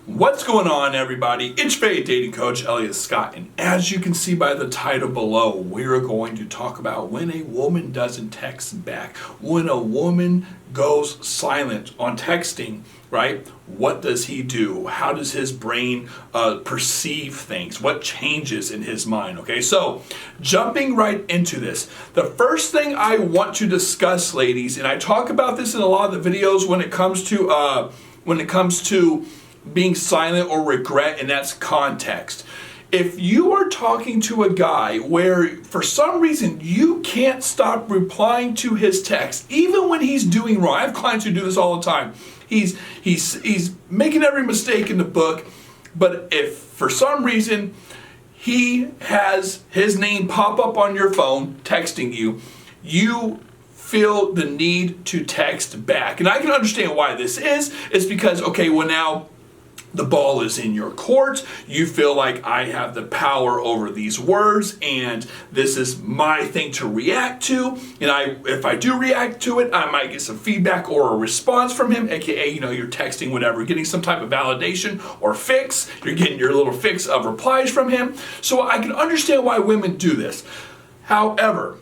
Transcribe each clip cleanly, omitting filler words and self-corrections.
What's going on, everybody? It's Faye Dating Coach Elliot Scott, and as you can see by the title below, we're going to talk about when a woman doesn't text back, when a woman goes silent on texting, right? What does he do? How does his brain perceive things? What changes in his mind? Okay, so jumping right into this, the first thing I want to discuss, ladies, and I talk about this in a lot of the videos when it comes to being silent or regret, and that's context. If you are talking to a guy where for some reason you can't stop replying to his text, even when he's doing wrong, I have clients who do this all the time. He's making every mistake in the book, but if for some reason he has his name pop up on your phone texting you, you feel the need to text back. And I can understand why this is. It's because, okay, well now the ball is in your court. You feel like I have the power over these words and this is my thing to react to. And if I do react to it, I might get some feedback or a response from him, aka, you're texting whatever, getting some type of validation or fix. You're getting your little fix of replies from him. So I can understand why women do this. However,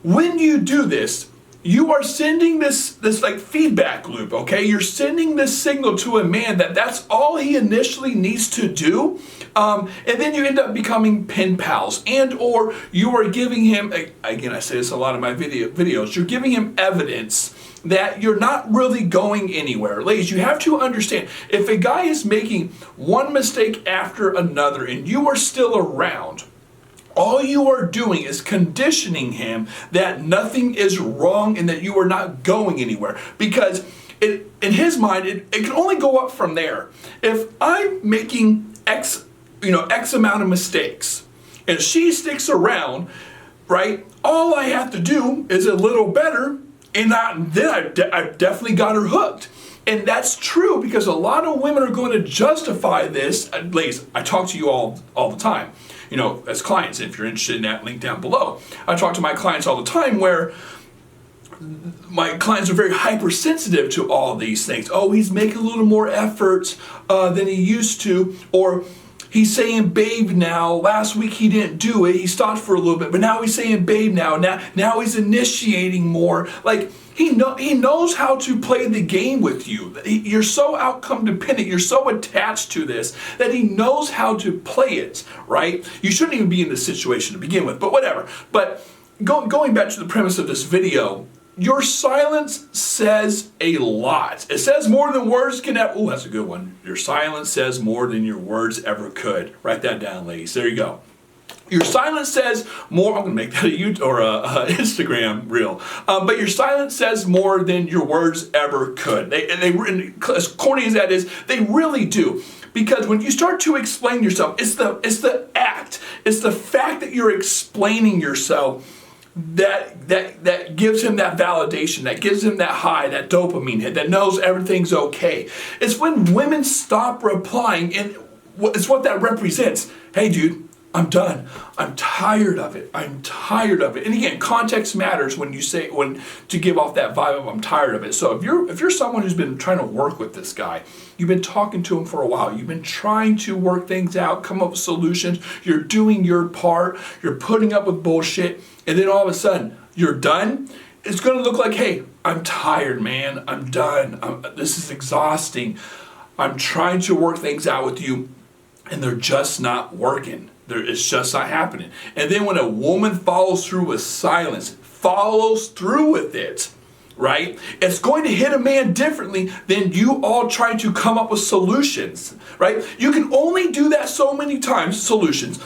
when you do this, you are sending this like feedback loop, okay? You're sending this signal to a man that that's all he initially needs to do, and then you end up becoming pen pals, and or you are giving him, again, I say this a lot in my videos, you're giving him evidence that you're not really going anywhere. Ladies, you have to understand, if a guy is making one mistake after another and you are still around, all you are doing is conditioning him that nothing is wrong and that you are not going anywhere. Because in his mind, it can only go up from there. If I'm making X amount of mistakes and she sticks around, right, all I have to do is a little better and then I've definitely got her hooked. And that's true because a lot of women are going to justify this. Ladies, I talk to you all the time, as clients. If you're interested in that, link down below. I talk to my clients all the time where my clients are very hypersensitive to all these things. Oh, he's making a little more effort than he used to, or he's saying babe now. Last week he didn't do it. He stopped for a little bit, but now he's saying babe now. Now he's initiating more. Like he knows how to play the game with you. You're so outcome dependent. You're so attached to this that he knows how to play it, right? You shouldn't even be in this situation to begin with, but whatever. But going back to the premise of this video, your silence says a lot. It says more than words can ever. Oh, that's a good one. Your silence says more than your words ever could. Write that down, ladies. There you go. Your silence says more. I'm going to make that a YouTube or a Instagram reel. But your silence says more than your words ever could. They, as corny as that is, they really do. Because when you start to explain yourself, it's the act. It's the fact that you're explaining yourself that gives him that validation, that gives him that high, that dopamine hit, that knows everything's okay. It's when women stop replying, and it's what that represents. Hey, dude, I'm done. I'm tired of it. I'm tired of it. And again, context matters when to give off that vibe of I'm tired of it. So if you're someone who's been trying to work with this guy, you've been talking to him for a while, you've been trying to work things out, come up with solutions, you're doing your part, you're putting up with bullshit, and then all of a sudden you're done, it's going to look like, hey, I'm tired, man. I'm done. This is exhausting. I'm trying to work things out with you, and they're just not working. It's just not happening. And then when a woman follows through with silence, follows through with it, right? It's going to hit a man differently than you all trying to come up with solutions, right? You can only do that so many times, solutions,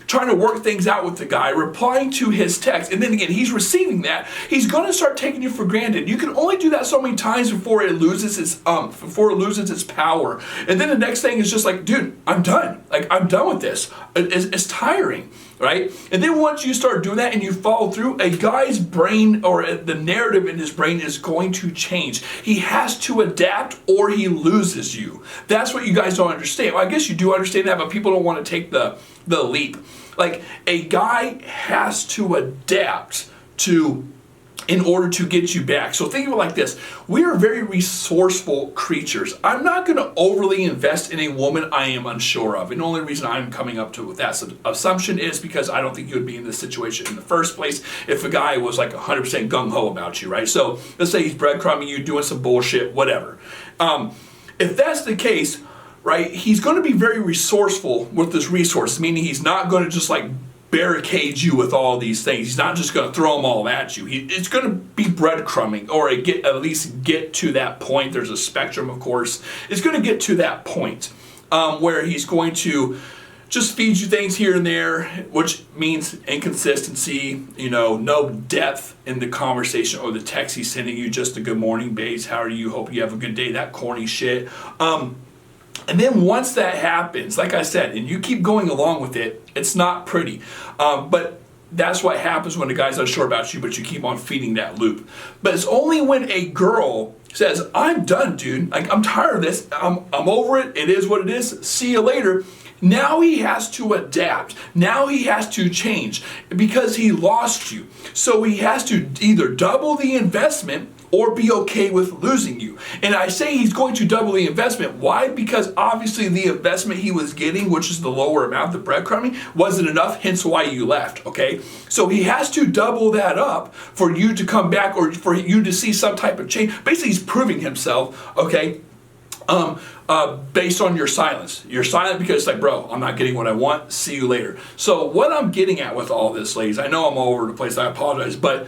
trying to work things out with the guy, replying to his text, and then again, he's receiving that. He's going to start taking you for granted. You can only do that so many times before it loses its power. And then the next thing is just like, dude, I'm done. Like, I'm done with this. It's tiring, right? And then once you start doing that and you follow through, a guy's brain or the narrative in his brain is going to change. He has to adapt or he loses you. That's what you guys don't understand. Well, I guess you do understand that, but people don't want to take the leap. Like, a guy has to adapt to in order to get you back. So think of it like this. We are very resourceful creatures. I'm not going to overly invest in a woman I am unsure of. And the only reason I'm coming up to with that assumption is because I don't think you would be in this situation in the first place if a guy was like 100% gung-ho about you, right? So let's say he's breadcrumbing you, doing some bullshit, whatever. If that's the case, right, he's going to be very resourceful with this resource, meaning he's not going to just like barricade you with all these things. He's not just going to throw them all at you. It's going to be breadcrumbing, or at least get to that point. There's a spectrum, of course. It's going to get to that point where he's going to just feed you things here and there, which means inconsistency, no depth in the conversation or the text he's sending you, just a good morning, babes, how are you, hope you have a good day, that corny shit. And then once that happens, like I said, and you keep going along with it, it's not pretty. But that's what happens when a guy's unsure about you, but you keep on feeding that loop. But it's only when a girl says, I'm done, dude. Like, I'm tired of this. I'm over it. It is what it is. See you later. Now he has to adapt. Now he has to change because he lost you. So he has to either double the investment or be okay with losing you. And I say he's going to double the investment. Why? Because obviously the investment he was getting, which is the lower amount, the breadcrumbing, wasn't enough, hence why you left, okay? So he has to double that up for you to come back or for you to see some type of change. Basically, he's proving himself, okay? Based on your silence. You're silent because it's like, bro, I'm not getting what I want. See you later. So what I'm getting at with all this, ladies, I know I'm all over the place. I apologize, but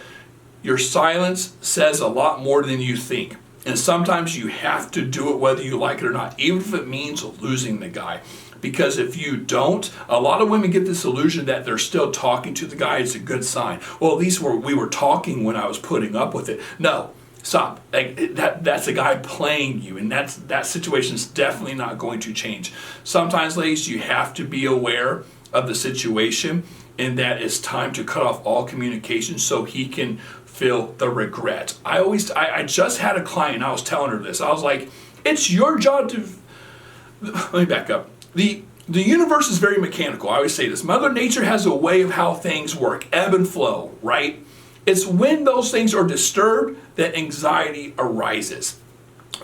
your silence says a lot more than you think. And sometimes you have to do it whether you like it or not, even if it means losing the guy. Because if you don't, a lot of women get this illusion that they're still talking to the guy. It's a good sign. Well, at least we were talking when I was putting up with it. No, stop. That's a guy playing you, and that situation is definitely not going to change. Sometimes, ladies, you have to be aware of the situation, and that it's time to cut off all communication so he can feel the regret. I just had a client, I was telling her this. I was like, it's your job to, let me back up. The universe is very mechanical. I always say this. Mother Nature has a way of how things work, ebb and flow, right? It's when those things are disturbed that anxiety arises.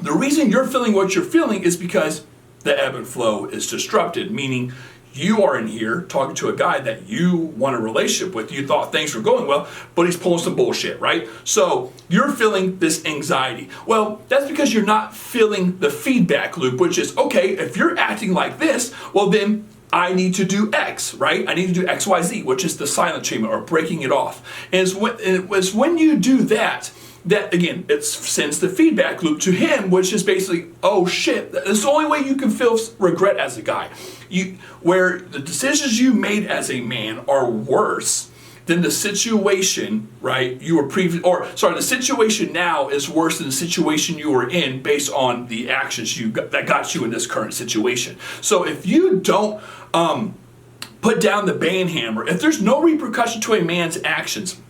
The reason you're feeling what you're feeling is because the ebb and flow is disrupted, meaning you are in here talking to a guy that you want a relationship with. You thought things were going well, but he's pulling some bullshit, right? So you're feeling this anxiety. Well, that's because you're not feeling the feedback loop, which is, okay, if you're acting like this, well then I need to do X, right? I need to do X, Y, Z, which is the silent treatment or breaking it off. And it's when you do that again, it sends the feedback loop to him, which is basically, oh shit, that's the only way you can feel regret as a guy. Where the decisions you made as a man are worse than the situation, right, the situation now is worse than the situation you were in based on the actions that got you in this current situation. So if you don't put down the bane hammer, if there's no repercussion to a man's actions,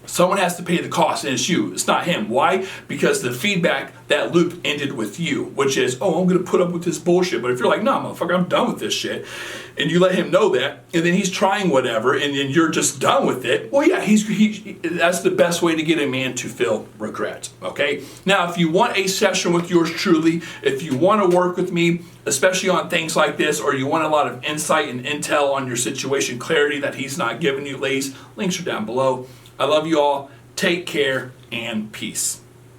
someone has to pay the cost, and it's you. It's not him. Why? Because the feedback, that loop ended with you, which is, oh, I'm going to put up with this bullshit. But if you're like, no, motherfucker, I'm done with this shit, and you let him know that, and then he's trying whatever, and then you're just done with it, well, yeah, that's the best way to get a man to feel regret, okay? Now, if you want a session with yours truly, if you want to work with me, especially on things like this, or you want a lot of insight and intel on your situation, clarity that he's not giving you, ladies, links are down below. I love you all. Take care and peace.